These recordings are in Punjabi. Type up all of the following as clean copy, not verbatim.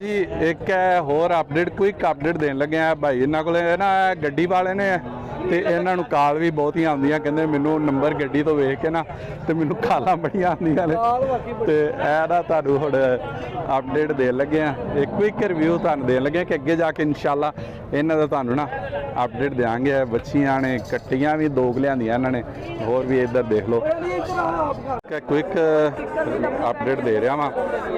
जी एक है होर अपडेट क्विक अपडेट देन लगे हैं भाई इन्होंने को ना गड्डी वाले ने तो इन्हों काल भी बहुत ही आंदियां कहते मैनू नंबर गड्डी तो वेख के ना तो मैनू कालां बड़ियां आंदियां ने तो यह ना तुहानू हुण अपडेट देन लगे हैं एक क्विक रिव्यू तुहानू देन लगे कि अगे जाके इंशाल्लाह इन्हां दा तुहानू ना अपडेट देंगे। बच्चियां ने कट्टियां भी दो लियांदियां इन्होंने होर भी इधर देख लो क्विक अपडेट दे रहा वा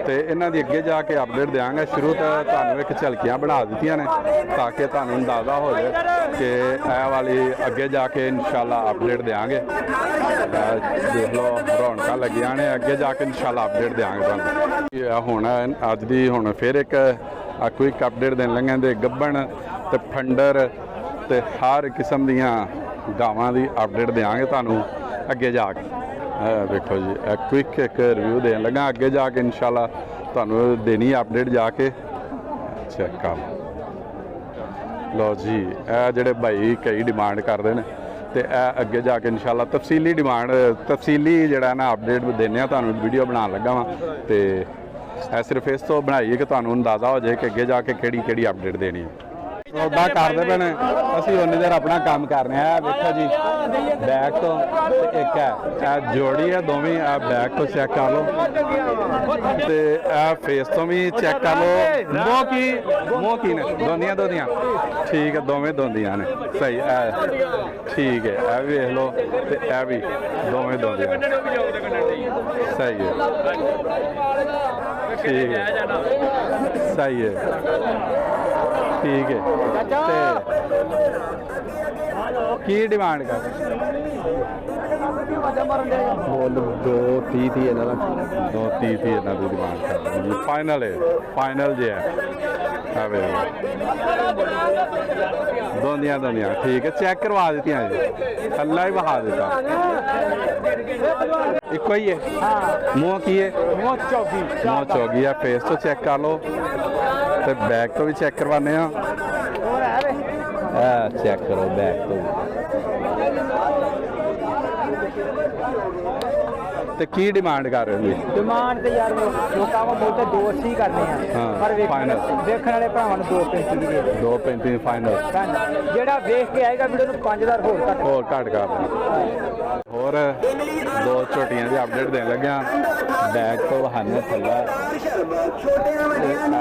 तो इन्हां दी अगे जाके अपडेट देंगे। शुरू तो तुहानू एक झलकियां बना दित्तियां ने ताकि तुहानू अंदाज़ा हो जाए कि यह वाली अगे जाके इंशाल्लाह अपडेट देंगे। देख लो रौनक लगियां ने अगे जाके इंशाल्लाह अपडेट देंगे तुहानू। हुण अज दी हुण फिर एक क्विक अपडेट देन लगे ते गब्बन ते फंडर ते हर किस्म दियां गावां दी अपडेट देंगे तुहानू अगे जाके। देखो जी क्विक एक रिव्यू देन लगा अगे जाके इंशाल्लाह तुहानू देनी अपडेट जाके चेक कर लो जी। जिहड़े भाई कई डिमांड करते हैं तो अगे जाके इंशाल्लाह तफसीली डिमांड तफसीली जिहड़ा ना अपडेट देने तुहानू वीडियो बनाने लगा वा तो सिर्फ इस तो बनाई कि तुहानू अंदाज़ा हो जाए कि अगे जाके किहड़ी अपडेट देनी है। सौदा करते पे असी उन्नी देर अपना काम कर रहे हैं। देखो जी बैग तो एक है जोड़ी है दोवें बैग तो चेक कर लो तो फेस तो भी चेक कर लो। मोह की ने दोंदियां ठीक है दोवें दोंदियां ने सही ठीक है यह भी देख लो तो यह भी दोवें दोंदियां सही है ठीक है सही है ठीक है की डिमांड कर बोल 230 थी इन्हों 230 थी इन्हों की डिमांड कर फाइनल है फाइनल जो है दोंदियां ठीक है चेक करवा दी जी थल्ला ही बहा दिता इको ही है मुँह की है मुँह चौगी है फेस तो चेक कर लो तो बैग तो भी चेक करवाने चेक करो बैग तो ते की डिमांड कर रहे हो? डिमांड तो यार लोगों को बोलते 280 करने हैं पर फाइनल देखने वाले भरावां नूं 235 दे 235 फाइनल जेड़ा देख के आएगा वीडियो नूं 5000 होर घट कर होर दो छोटियां दी अपडेट देन लगे बैग तो बहाने थल्ला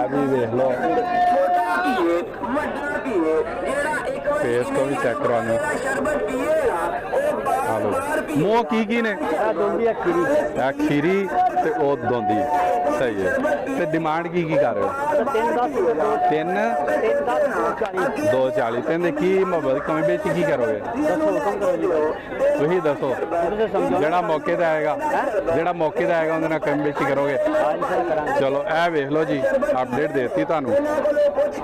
भी देख लो फेस को भी चेक करवाने मूँह की ने खीरी ते ओ दोंदी सही है तो डिमांड की कर रहे हो? 3 240 तीन की मोबाइल कमी बेची की करोगे तुम दसो जड़ा मौके पर आएगा जड़ा मौके पर आएगा उन्हें कमी बेची करोगे। चलो ए वेख लो जी अपडेट देती तुहानू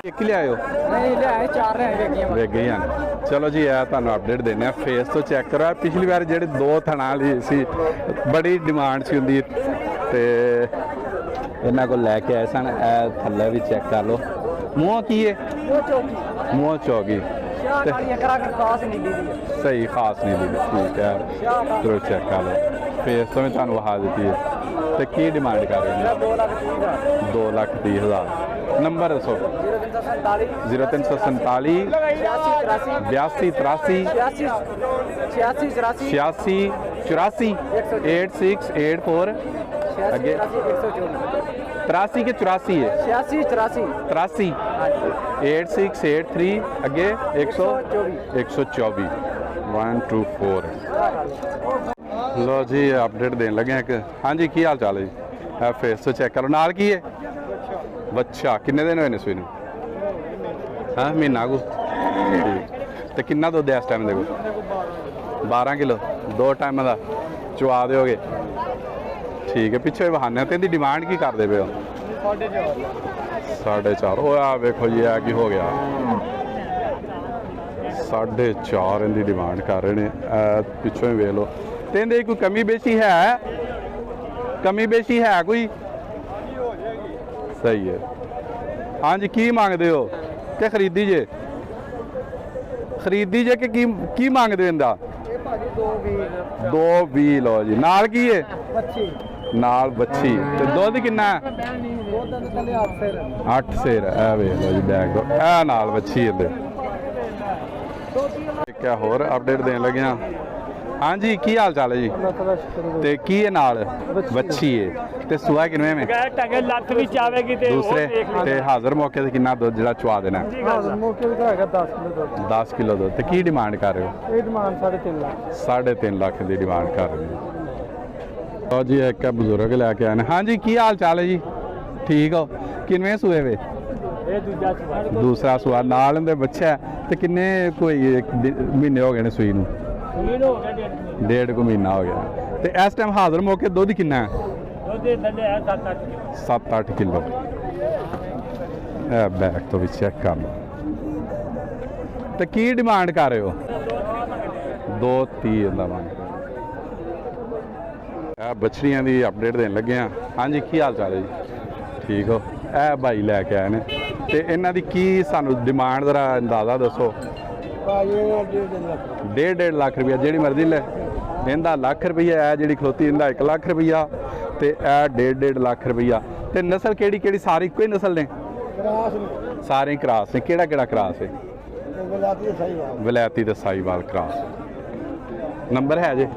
एक ही लियाओ वेख गई हैं। चलो जी यह तुहानू अपडेट देने फेस तो चेक करो पिछली बार जेह्ड़े 2 थणा वाली सी बड़ी डिमांड सी हुंदी ते इन्हां को लैके आए सन थल्ले भी चेक कर लो मूँह की है मूँह चौगी सही खास नहीं दी ठीक है चलो चेक कर लो फेस तो भी तुहानू वहा दी है तो की डिमांड कर रहे हैं 2,30,000 नंबर दसो 0347 82 83 86 84 8684 अगे 83 के 84 है 83 8683 अगे 124 124 लो जी अपडेट देन लगे एक। हाँ जी की हाल चाल है जी फेस तो चेक करो नाल की है बच्चा किन्ने दिन हुए ने सूई नूं? हाँ महीना को ठीक तो किन्ना दुध है इस टाइम देखो 12 किलो 2 टाइम का चुआ दोगे ठीक है पिछले बहाने तो इनकी डिमांड की करते पे हो 4.5 हो वेखो जी है कि हो गया 4.5 इनकी डिमांड कर रहे हैं पिछों ही वेख लो तो इनकी कोई कमी बेची है कोई सही है। हाँ जी की मांगते हो कि खरीदी जे कि की मांगते हो इनका 220 लो जी नाल की है नाल बच्ची ते दुध किन्ना है 8 ਸਿਰ ਇਹ ਵੇਖ ਲਓ ਜੀ ਬੈਗ ਤੋਂ ਇਹ ਨਾਲ ਵੱਛੀ ਇਹਦੇ ਇੱਕ ਹੋਰ ਅਪਡੇਟ ਦੇਣ ਲੱਗਿਆ। ਹਾਂਜੀ ਕੀ ਹਾਲ ਚਾਲ ਹੈ ਜੀ ਤੇ ਕੀ ਇਹ ਨਾਲ ਵੱਛੀ ਹੈ ਤੇ ਸੁਆ ਕਿੰਨੇ में ਟੰਗੇ ਲੱਤ ਵਿੱਚ ਆਵੇਗੀ ਤੇ ਦੂਸਰੇ ਤੇ ਹਾਜ਼ਰ ਮੌਕੇ ਤੇ ਕਿੰਨਾ ਦੁੱਧ ਜਿਹੜਾ ਚਵਾ ਦੇਣਾ ਮੌਕੇ ਤੇ ਹੈਗਾ 10 ਕਿਲੋ ਦੁੱਧ 10 ਕਿਲੋ ਦੁੱਧ ਤੇ ਕੀ ਡਿਮਾਂਡ ਕਰ ਰਹੇ ਹੋ ਇਹ ਡਿਮਾਂਡ 3.5 ਲੱਖ 3.5 ਲੱਖ ਦੀ ਡਿਮਾਂਡ ਕਰ ਰਹੇ ਹੋ। ਲਓ ਜੀ ਇੱਕ ਬਜ਼ੁਰਗ ਲੈ ਕੇ ਆਏ ਨੇ। ਹਾਂਜੀ ਕੀ ਹਾਲ ਚਾਲ ਹੈ ਜੀ ਠੀਕ ਹੋ ਕਿੰਨੇ ਸੂਏ ਵੇ ਇਹ ਦੂਜਾ ਸਵਾਲ ਦੂਸਰਾ ਸੂਆ ਨਾਲ ਇਹਦੇ ਬੱਚਾ ਹੈ ਤੇ ਕਿੰਨੇ ਕੋਈ ਮਹੀਨੇ ਹੋ ਗਏ ਨੇ ਸੂਈ ਨੂੰ ਇਹ ਹੋ ਗਿਆ 1.5 ਕੁ ਮਹੀਨਾ ਹੋ ਗਿਆ ਤੇ ਇਸ ਟਾਈਮ ਹਾਜ਼ਰ ਮੌਕੇ ਦੁੱਧ ਕਿੰਨਾ ਹੈ ਉਹਦੇ ਥੱਲੇ ਹੈ 7-8 ਕਿਲੋ 7-8 ਕਿਲੋ ਇਹ ਬੈਗ ਤੋਂ ਵੀ ਚੈੱਕ ਕਰ ਲਓ ਤੇ ਕੀ ਡਿਮਾਂਡ ਕਰ ਰਹੇ ਹੋ 2.30 ਦਾ ਮੰਗ ਇਹ ਬੱਚੜੀਆਂ ਦੀ ਅਪਡੇਟ ਦੇਣ ਲੱਗੇ ਆ। ਹਾਂਜੀ ਕੀ ਹਾਲ ਚਾਲ ਹੈ ਜੀ ਠੀਕ ਹੋ ਇਹ ਭਾਈ ਲੈ ਕੇ ਆਏ ਨੇ ਤੇ ਇਹਨਾਂ ਦੀ ਕੀ ਸਾਨੂੰ ਡਿਮਾਂਡ ਜ਼ਰਾ ਅੰਦਾਜ਼ਾ ਦੱਸੋ 1.5 ਲੱਖ ਰੁਪਇਆ ਜਿਹੜੀ ਮਰਜ਼ੀ ਲੈ ਇਹਦਾ ਲੱਖ ਰੁਪਈਆ ਇਹ ਜਿਹੜੀ ਖਲੋਤੀ ਇਹਦਾ 1 ਲੱਖ ਰੁਪਈਆ ਤੇ ਇਹ 1.5 ਲੱਖ ਰੁਪਈਆ ਤੇ ਨਸਲ ਕਿਹੜੀ ਕਿਹੜੀ ਸਾਰੀ ਇੱਕੋ ਹੀ ਨਸਲ ਨੇ ਸਾਰੇ ਕਰਾਸ ਨੇ ਕਿਹੜਾ ਕਿਹੜਾ ਕਰਾਸ ਹੈ ਵਿਲਾਇਤੀ ਤੇ ਸਾਈਵਾਲ ਕਰਾਸ ਨੰਬਰ ਹੈ ਜੇ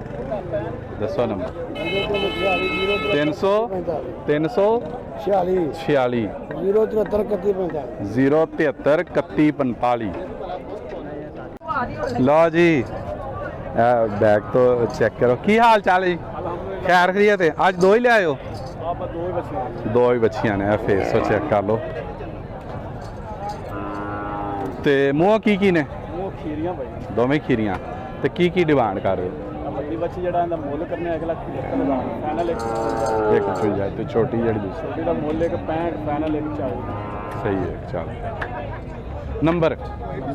ਦੱਸੋ ਨੰਬਰ 300 346 073 3145 ਲਓ ਜੀ बैग तो चेक करो की हाल चाल है खैर खरीत है आज 2 ही ले आए हो दो ही बच्चियां ने फेस तो चेक कर लो ते मूँह की ने दोवें खीरियां ते की डिमांड कर रहे हो एक तो छोटी जड़ी दूसरी सही है चल नंबर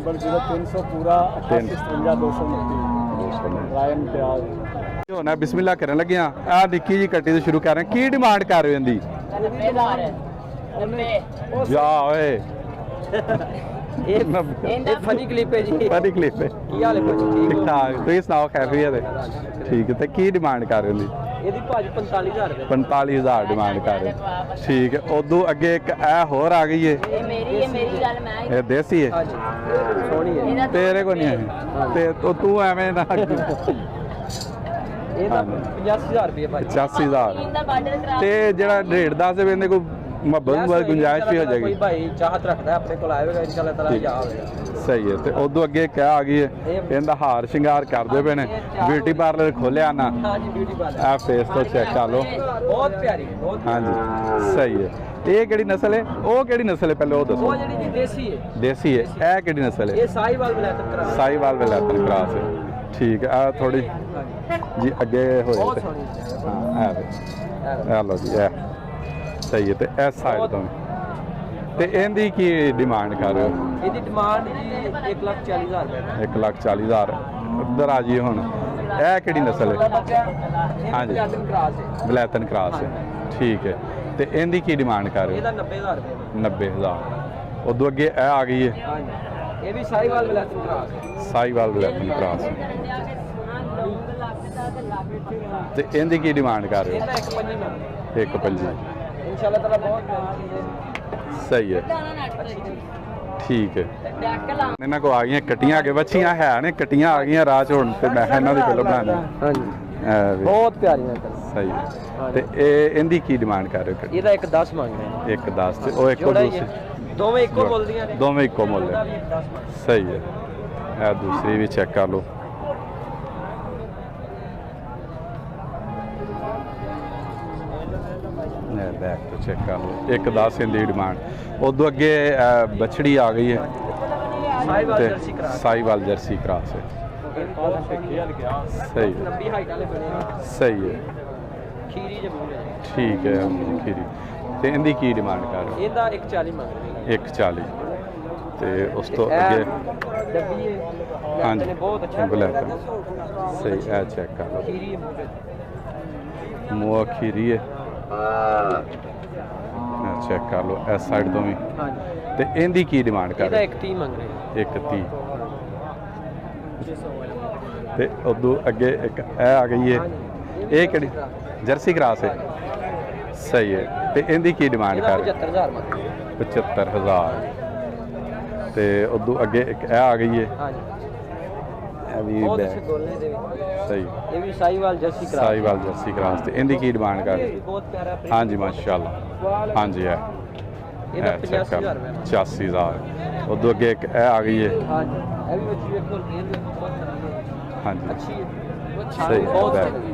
300 पूरा 229 होना बिस्मिल्लाह करन लगे आ निक्की जी कट्टी तो शुरू कर रहे हैं की डिमांड कर रहे हैं जा ओए ਇਹ ਫਨੀ ਕਲਿੱਪ ਹੈ ਜੀ फनी क्लिप है ਕੀ ਹਾਲ ਹੈ ਭਾਜੀ ठीक ठाक तुम सुनाओ खैरियत है ठीक है तो की डिमांड कर रहे हो ਇਹਦੀ ਭਾਜੀ 45000 ਰੁਪਏ 45000 डिमांड कर रहे ठीक है उदू अगे एक ए होर आ गई है मेरी गल मैं ये देसी है ਹਾਂਜੀ ਸੋਹਣੀ ਹੈ तेरे को नहीं है ते तो तू एवें ना ਇਹਦਾ 85000 ਰੁਪਏ ਭਾਜੀ 85000 ਦਾ ਬਾਰਡਰ ਕਰਾ ਤੇ ਜਿਹੜਾ ਰੇਟ ਦੱਸ ਦੇ ਬੰਦੇ ਕੋਈ ਬਹੁਤ ਗੁੰਜਾਇਸ਼ ਵੀ ਹੋ ਕੋਈ ਜਾਏਗੀ ਭਾਈ ਚਾਹਤ ਰੱਖਦਾ ਆਪਣੇ ਕੋਲ ਆਏਗਾ ਇਨਸ਼ਾਅੱਲਾ ਤਾਲਾ ਜਾ ਆਵੇਗਾ ਸਹੀ ਹੈ ਤੇ ਉਦੋਂ ਅੱਗੇ ਕਿਆ ਆ ਗਈ ਹੈ ਇਹਦਾ ਹਾਰ ਸ਼ਿੰਗਾਰ ਕਰਦੇ ਪਏ ਨੇ ਬਿਊਟੀ ਪਾਰਲਰ ਖੋਲਿਆ ਨਾ ਹਾਂਜੀ ਬਿਊਟੀ ਪਾਰਲਰ ਆ ਫੇਸ ਤੋਂ ਚੈੱਕ ਕਰ ਲਓ ਬਹੁਤ ਪਿਆਰੀ ਬਹੁਤ ਹਾਂਜੀ ਸਹੀ ਹੈ ਇਹ ਕਿਹੜੀ ਨਸਲ ਹੈ ਉਹ ਕਿਹੜੀ ਨਸਲ ਹੈ ਪਹਿਲੇ ਉਹ ਦੱਸੋ ਉਹ ਜਿਹੜੀ ਜੀ ਦੇਸੀ ਹੈ ਦੇਸੀ ਹੈ ਇਹ ਕਿਹੜੀ ਨਸਲ ਹੈ ਇਹ ਸਾਈਵਾਲ ਬਲੈਤਨ ਕਰਾ ਸਾਈਵਾਲ ਵੈਲਾਤਨ ਕਰਾਸ ਹੈ ਠੀਕ ਹੈ ਆ ਥੋੜੀ ਜੀ ਅੱਗੇ ਹੋਏ ਬਹੁਤ ਤੇ ਸੋਹਣੀ ਹਾਂ ਇਹ ਲਓ ਜੀ ਇਹ ਸਹੀ ਹੈ ਤੇ ਇਸ ਸਾਈਡ ਤੋਂ ਤੇ ਇਹਦੀ ਕੀ ਡਿਮਾਂਡ ਕਰ ਰਹੇ ਹੋ ਇਹਦੀ ਡਿਮਾਂਡ ਜੀ 1,40,000 ਰੁਪਏ 1,40,000 ਉੱਧਰ ਆ ਜੀ ਹੁਣ ਇਹ ਕਿਹੜੀ ਨਸਲ ਹੈ ਹਾਂਜੀ ਬਲੈਤਨ ਕਰਾਸ ਹੈ ਵੈਲਾਤਨ ਕਰਾਸ ਹੈ ਠੀਕ ਹੈ ਤੇ ਇਹਦੀ ਕੀ ਡਿਮਾਂਡ ਕਰ ਰਹੇ ਇਹਦਾ 90000 ਰੁਪਏ ਹੋ 90000 ਉਦੋਂ ਅੱਗੇ ਇਹ ਆ ਗਈ ਹੈ ਹਾਂਜੀ ਇਹ ਵੀ ਸਾਈਵਾਲ ਬਲੈਤਨ ਕਰਾਸ ਹੈ ਸਾਈਵਾਲ ਵੈਲਾਤਨ ਕਰਾਸ ਤੇ ਇਹਦੀ ਕੀ ਡਿਮਾਂਡ ਕਰ ਰਹੇ ਇਹਦਾ 1.5 ਹੋ 1.5 ਇਨਸ਼ਾਅੱਲਾ ਤਾਲਾ ਬਹੁਤ ਪਿਆਰੀ ਚੀਜ਼ ਹੈ ਸਹੀ ਹੈ ਠੀਕ ਹੈ ਇਹਨਾਂ ਕੋ ਆ ਗਈਆਂ ਕੱਟੀਆਂ ਅੱਗੇ ਬੱਚੀਆਂ ਹੈ ਨੇ ਕੱਟੀਆਂ ਆ ਗਈਆਂ ਰਾਹ ਚ ਹੁਣ ਤੇ ਮੈਂ ਕਿਹਾ ਇਹਨਾਂ ਦੀ ਫਿਲਮ ਬਣਾਣੀ ਹਾਂਜੀ ਬਹੁਤ ਪਿਆਰੀਆਂ ਸਹੀ ਹੈ ਤੇ ਇਹ ਇਹਦੀ ਕੀ ਡਿਮਾਂਡ ਕਰ ਰਹੇ ਹੋ ਇਹਦਾ 1.10 ਮੰਗ ਰਹੇ ਨੇ ਇੱਕ 10 ਤੇ ਉਹ ਇੱਕ ਦੂਸਰੀ ਦੋਵੇਂ ਇੱਕੋ ਬੋਲਦੀਆਂ ਨੇ ਦੋਵੇਂ ਇੱਕੋ ਮੁੱਲ ਹੈ ਸਹੀ ਹੈ ਇਹ ਦੂਸਰੀ ਵੀ ਚੈੱਕ ਕਰ ਲਓ बैक तो चेक कर लो 1.10 ਦੀ ਡਿਮਾਂਡ ਉਦੋਂ ਅੱਗੇ ਬਛੜੀ ਆ ਗਈ ਹੈ ਸਾਈਵਾਲ ਜਰਸੀ ਕਰਾਸ ਹੈ ਸਹੀ ਹੈ ਲੰਬੀ ਹਾਈਟ ਵਾਲੇ ਬਣੇ ਸਹੀ ਹੈ ਖੀਰੀ ਜਮੂਨ ਹੈ ਠੀਕ ਹੈ ਖੀਰੀ ਤੇ ਇਹਦੀ ਕੀ ਡਿਮਾਂਡ ਕਰ ਰਹੇ ਇਹਦਾ 140 ਮੰਗ ਰਹੇ 140 ਤੇ ਉਸ ਤੋਂ ਅੱਗੇ ਡੱਬੀ ਹੈ ਹਾਂਜੀ ਨੇ ਬਹੁਤ ਅੱਛਾ ਬਲੈਕ ਸਹੀ ਇਹ ਚੈੱਕ ਕਰ ਲਓ ਖੀਰੀ ਹੈ ਮੂੰਹ ਖੀਰੀ ਹੈ ਚੈੱਕ ਕਰ ਲਓ ਇਸ ਸਾਈਡ ਤੋਂ ਵੀ ਹਾਂਜੀ ਤੇ ਇਹਦੀ ਕੀ ਡਿਮਾਂਡ ਕਰ ਇਹਦਾ ਰਹੇ 130 ਮੰਗ ਰਹੇ 130 ਤੇ ਉਦੋਂ ਅੱਗੇ ਇੱਕ ਇਹ ਆ ਗਈ ਹੈ ਇਹ ਕਿਹੜੀ ਜਰਸੀ ਕਰਾਸ ਹੈ ਸਹੀ ਹੈ। ਤੇ ਇਹਦੀ ਕੀ ਡਿਮਾਂਡ ਇਹਦਾ ਕਰ 75000 ਮੰਗ 75000 ਤੇ ਉਦੋਂ ਅੱਗੇ ਇੱਕ ਇਹ ਆ ਗਈ ਹੈ, ਹਾਂਜੀ ਇਹ ਵੀ ਬਹੁਤ ਬੈਕ ਅੱਛੇ ਗੋਲੇ ਦੇ ਵਿੱਚ ਸਹੀ ਇਹ ਵੀ ਸਾਈਵਾਲ ਜਰਸੀ ਕਰਾ ਸਾਈਵਾਲ ਜਰਸੀ ਕਰਾਸ ਤੇ ਇਹਦੀ ਕੀ ਡਿਮਾਂਡ ਕਰ ਬਹੁਤ ਪਿਆਰਾ print ਹਾਂਜੀ ਮਾਸ਼ਾਅੱਲਾ ਹਾਂਜੀ ਹੈ ਇਹਦਾ ਇਹ check ਕਰ 85000 ਰੁਪਏ 85000 ਉਦੋਂ ਅੱਗੇ ਇੱਕ ਇਹ ਆ ਗਈ ਹੈ ਹਾਂਜੀ ਇਹ ਵੀ ਬੱਚੀ ਵੇਖੋ ਇਹ ਵੀ ਬਹੁਤ ਖਰਾਬ ਹਾਂਜੀ ਅੱਛੀ ਹੈ ਬਹੁਤ ਸਹੀ ਛਾਲ ਬਹੁਤ ਹੈ, ਚੰਗੀ।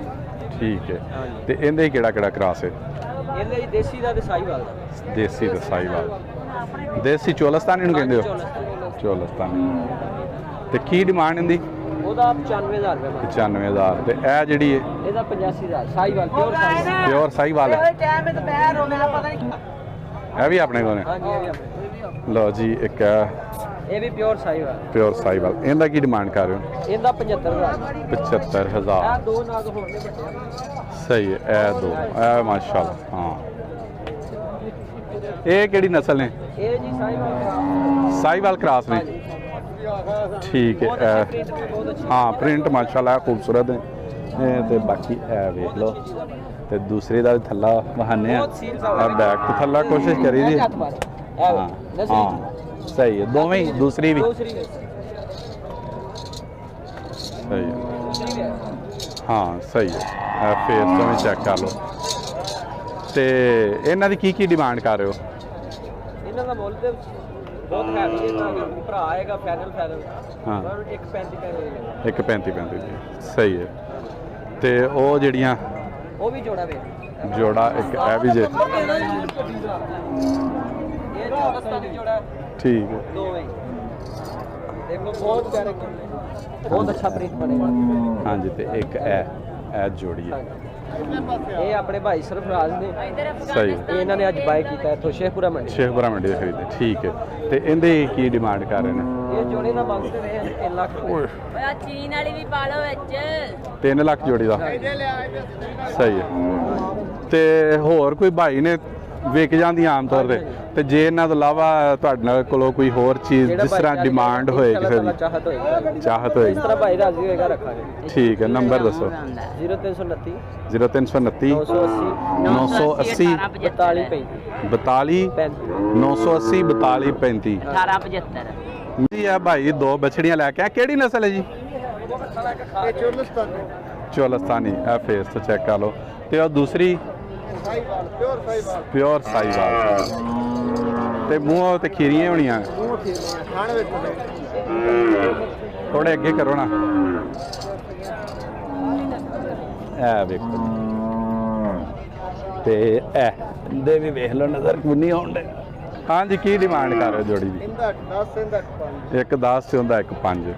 ਠੀਕ ਹੈ। ਹਾਂਜੀ। ਤੇ ਇਹਦੇ ਹੀ ਕਿਹੜਾ ਕਿਹੜਾ ਕਰਾਸ ਹੈ ਇਹਦੇ ਹੀ ਦੇਸੀ ਦਾ ਤੇ ਸਾਈਵਾਲ ਦਾ ਦੇਸੀ ਤੇ ਸਾਈਵਾਲ ਦੇਸੀ ਚੋਲਸਤਾਨੀ ਨੂੰ ਕਹਿੰਦੇ ਹੋ ਚੋਲਸਤਾਨੀ ਤੇ ਕੀ ਡਿਮਾਂਡ ਇਹਦੀ ਉਹਦਾ 95000 ਰੁਪਏ ਮੰਗ 95000 ਤੇ ਇਹ ਜਿਹੜੀ ਹੈ ਇਹਦਾ 85000 ਸਾਈਵਾਲ ਪਿਓਰ ਸਾਈਵਾਲ ਪਿਓਰ ਸਾਈਵਾਲ ਹੈ ਟਾਈਮ ਤੇ ਪੈਰ ਹੋਣਾ ਪਤਾ ਨਹੀਂ ਇਹ ਵੀ ਆਪਣੇ ਕੋਲ ਨੇ ਹਾਂਜੀ ਇਹ ਵੀ ਆਪਣੇ ਲਓ ਜੀ ਇੱਕ ਇਹ ਵੀ ਪਿਓਰ ਸਾਈਵਾਲ ਪਿਓਰ ਸਾਈਵਾਲ ਇਹਦਾ ਕੀ ਡਿਮਾਂਡ ਕਰ ਰਹੇ ਹੋ ਇਹਦਾ 75000 75000 ਇਹ ਦੋ ਨਾਗ ਹੋਰ ਨੇ ਬੱਚੇ ਸਹੀ ਹੈ ਇਹ ਦੋ ਇਹ ਮਾਸ਼ਾਅੱਲਾ ਹਾਂ ਇਹ ਕਿਹੜੀ ਨਸਲ ਨੇ ਇਹ ਜੀ ਸਾਈਵਾਲ ਸਾਈਵਾਲ ਕਰਾਸ ਨੇ ਠੀਕ ਬਹੁਤ ਹੈ ਅੱਛੀ print ਵੀ ਬਹੁਤ ਅੱਛੀ ਹਾਂ ਪ੍ਰਿੰਟ ਮਾਸ਼ਾਅੱਲਾ ਖੂਬਸੂਰਤ ਹੈ ਇਹ ਤੇ ਬਾਕੀ ਇਹ ਵੇਖ ਲਓ ਤੇ ਦੂਸਰੇ ਦਾ ਵੀ ਥੱਲਾ ਬਹਾਨੇ ਆ ਬਹੁਤ ਸੀਲ ਸਾਵਾ ਬੈਕ ਤੋਂ ਥੱਲਾ ਕੋਸ਼ਿਸ਼ ਕਰੀ ਦੀ ਹੱਥ ਮਾਰੋ ਹਾਂ ਹਾਂ ਸਹੀ ਹੈ ਦੋਵੇਂ ਹੀ ਦੂਸਰੀ ਵੀ ਦੂਸਰੀ ਸਹੀ ਹੈ ਦੂਸਰੀ ਹੈ ਹਾਂ ਸਹੀ ਹੈ ਫੇਸ ਤੋਂ ਵੀ ਚੈੱਕ ਕਰ ਲਓ ਤੇ ਇਹਨਾਂ ਦੀ ਕੀ ਡਿਮਾਂਡ ਕਰ ਰਹੇ ਹੋ ਇਹਨਾਂ ਦਾ ਮੁੱਲ ਤੇ ਬਹੁਤ ਹੈਵੀ ਹੈ ਨਾ ਭਰਾ ਆਏਗਾ ਫਾਈਨਲ ਹਾਂ। ਪਰ 1.35 ਕਹਿੰਦੇ ਇੱਕ 35 ਦੀ ਸਹੀ ਹੈ ਤੇ ਉਹ ਜਿਹੜੀਆਂ ਉਹ ਵੀ ਜੋੜਾ ਵੇ ਜੋੜਾ ਇੱਕ ਇਹ ਵੀ ਜੇ ਇਹ ਪਾਕਿਸਤਾਨੀ ਜੋੜਾ ਹੈ, ਠੀਕ ਹੈ ਦੋਵੇਂ ਦੇਖੋ ਬਹੁਤ ਪਿਆਰੇ ਕੋਲੇ ਬਹੁਤ ਅੱਛਾ ਪ੍ਰਿੰਟ ਬਣੇਗਾ ਹਾਂਜੀ ਤੇ ਇੱਕ ਇਹ ਜੋੜੀ ਹੈ ਇਹ ਆਪਣੇ ਭਾਈ ਸਰਫਰਾਜ਼ ਨੇ ਸਹੀ ਇਹ ਇਹਨਾਂ ਨੇ ਅੱਜ ਬਾਈ ਕੀਤਾ ਇੱਥੋਂ ਸ਼ੇਖਪੁਰਾ ਮੰਡੀ ਸ਼ੇਖਪੁਰਾ ਮੰਡੀ ਦੇ ਖਰੀਦੇ ਠੀਕ ਹੈ ਤੇ ਇਹਦੇ ਕੀ ਡਿਮਾਂਡ ਕਰ ਰਹੇ ਨੇ ਇਹ ਜੋੜੇ ਦਾ ਮੰਗਦੇ ਰਹੇ 3 ਲੱਖ ਰੁਪਏ ਓਏ ਓਏ ਚੀਨ ਵਾਲੀ ਵੀ ਪਾ ਲਓ ਵਿੱਚ 3 ਲੱਖ ਜੋੜੀ ਦਾ ਸਹੀ ਹੈ ਤੇ ਹੋਰ ਕੋਈ ਭਾਈ ਨੇ ਵਿਕ ਜਾਂਦੀਆਂ ਆਮ ਤੌਰ ਤੇ ਤੇ ਜੇ ਇਹਨਾਂ ਤੋਂ ਇਲਾਵਾ ਤੁਹਾਡੇ ਨਾਲ ਕੋਲੋਂ ਕੋਈ ਹੋਰ ਚੀਜ਼ ਜਿਸ ਤਰ੍ਹਾਂ ਡਿਮਾਂਡ ਹੋਏ ਕਿਸੇ ਦੀ ਚਾਹਤ ਹੋਏਗੀ ਚਾਹਤ ਹੋਏ ਇਸ ਤਰ੍ਹਾਂ ਭਾਈ ਰਾਜ਼ੀ ਹੋਏਗਾ ਰੱਖਾਂਗੇ ਠੀਕ ਹੈ ਨੰਬਰ ਦੱਸੋ 0329 0329 980 980 42 42 980 42 35 1875 ਜੀ ਆ ਭਾਈ ਦੋ ਬਛੜੀਆਂ ਲੈ ਕੇ ਆ ਕਿਹੜੀ ਨਸਲ ਹੈ ਜੀ ਚੋਲਸਤਾਨੀ ਆ ਫੇਸ ਤੋਂ ਚੈੱਕ ਕਰ ਲਓ ਤੇ ਉਹ ਦੂਸਰੀ ਪਿਓਰ ਸਾਈਵਾਲ ਤੇ ਮੂੰਹ ਤੇ ਖੀਰੀਆਂ ਹੋਣੀਆਂ ਥੋੜੇ ਅੱਗੇ ਕਰੋ ਨਾ ਇਹ ਵੇਖੋ ਤੇ ਇਹ ਦੇ ਵੀ ਵੇਖ ਲਓ ਨਜ਼ਰ ਕਿੰਨੀ ਆਉਂਦੇ ਹਾਂਜੀ ਕੀ ਡਿਮਾਂਡ ਕਰ ਰਹੇ ਜੋੜੀ ਦੀ ਇਹਦਾ 10 ਇਹਦਾ 5 ਇੱਕ 10 ਤੇ ਹੁੰਦਾ ਇੱਕ 5